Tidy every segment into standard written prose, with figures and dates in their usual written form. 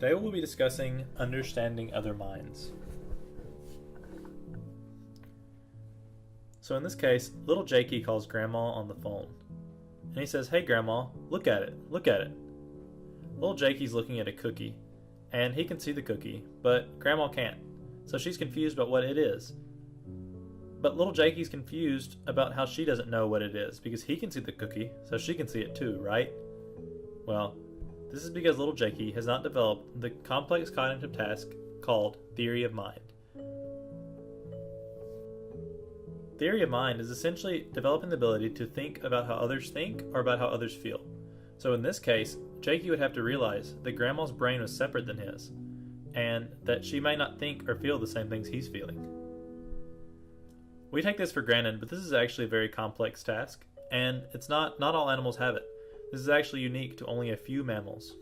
Today we'll be discussing understanding other minds. So in this case, little Jakey calls Grandma on the phone. And he says, "Hey Grandma, look at it, look at it." Little Jakey's looking at a cookie, and he can see the cookie, but Grandma can't. So she's confused about what it is. But little Jakey's confused about how she doesn't know what it is, because he can see the cookie, so she can see it too, right? Well, this is because little Jakey has not developed the complex cognitive task called theory of mind. Theory of mind is essentially developing the ability to think about how others think or about how others feel. So in this case, Jakey would have to realize that Grandma's brain was separate than his, and that she may not think or feel the same things he's feeling. We take this for granted, but this is actually a very complex task, and it's not all animals have it. This is actually unique to only a few mammals.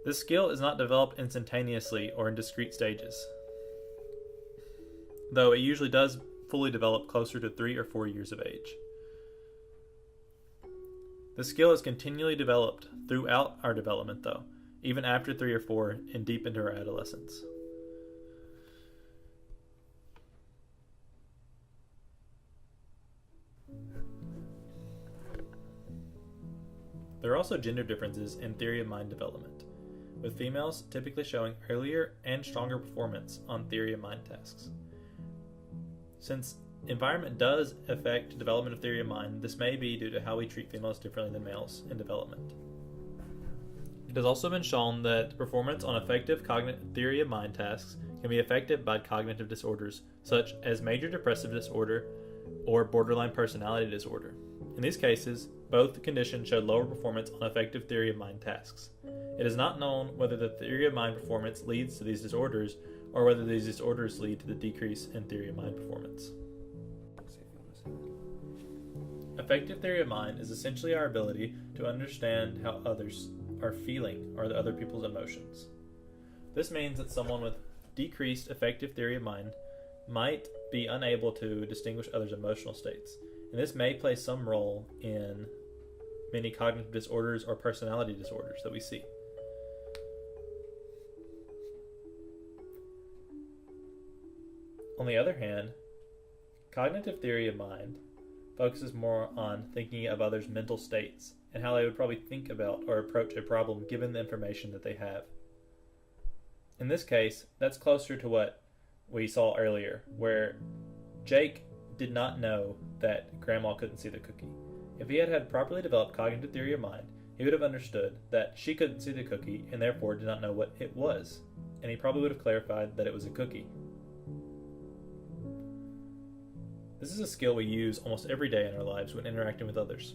This skill is not developed instantaneously or in discrete stages, though it usually does fully develop closer to 3 or 4 years of age. The skill is continually developed throughout our development, though, even after 3 or 4 and deep into our adolescence. There are also gender differences in theory of mind development, with females typically showing earlier and stronger performance on theory of mind tasks. Since environment does affect development of theory of mind, this may be due to how we treat females differently than males in development. It has also been shown that performance on effective theory of mind tasks can be affected by cognitive disorders, such as major depressive disorder or borderline personality disorder. In these cases, both conditions showed lower performance on effective theory of mind tasks. It is not known whether the theory of mind performance leads to these disorders or whether these disorders lead to the decrease in theory of mind performance. Effective theory of mind is essentially our ability to understand how others are feeling or the other people's emotions. This means that someone with decreased effective theory of mind might be unable to distinguish others' emotional states, and this may play some role in many cognitive disorders or personality disorders that we see. On the other hand, cognitive theory of mind focuses more on thinking of others' mental states and how they would probably think about or approach a problem given the information that they have. In this case, that's closer to what we saw earlier, where Jake did not know that Grandma couldn't see the cookie. If he had properly developed cognitive theory of mind, he would have understood that she couldn't see the cookie and therefore did not know what it was, and he probably would have clarified that it was a cookie. This is a skill we use almost every day in our lives when interacting with others.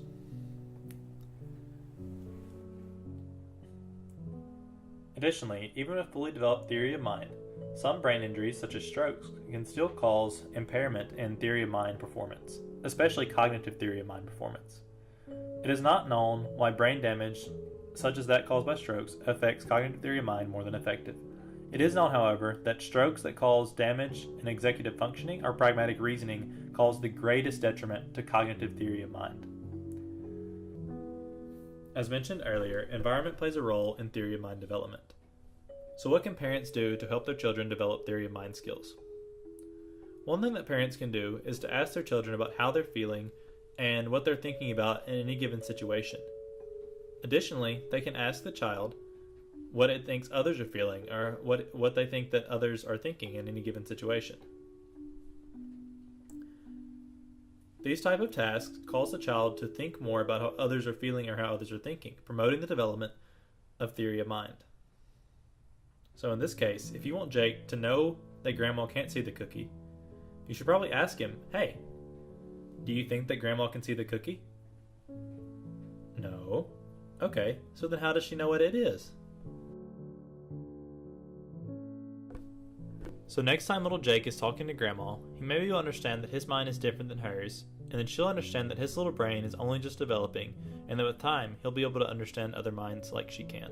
Additionally, even with fully developed theory of mind, some brain injuries, such as strokes, can still cause impairment in theory of mind performance, especially cognitive theory of mind performance. It is not known why brain damage, such as that caused by strokes, affects cognitive theory of mind more than effective. It is known, however, that strokes that cause damage in executive functioning or pragmatic reasoning cause the greatest detriment to cognitive theory of mind. As mentioned earlier, environment plays a role in theory of mind development. So what can parents do to help their children develop theory of mind skills? One thing that parents can do is to ask their children about how they're feeling and what they're thinking about in any given situation. Additionally, they can ask the child what it thinks others are feeling or what they think that others are thinking in any given situation. These type of tasks cause the child to think more about how others are feeling or how others are thinking, promoting the development of theory of mind. So in this case, if you want Jake to know that Grandma can't see the cookie, you should probably ask him, "Hey, do you think that Grandma can see the cookie?" "No." "Okay, so then how does she know what it is?" So next time little Jake is talking to Grandma, he maybe will understand that his mind is different than hers, and then she'll understand that his little brain is only just developing, and that with time, he'll be able to understand other minds like she can.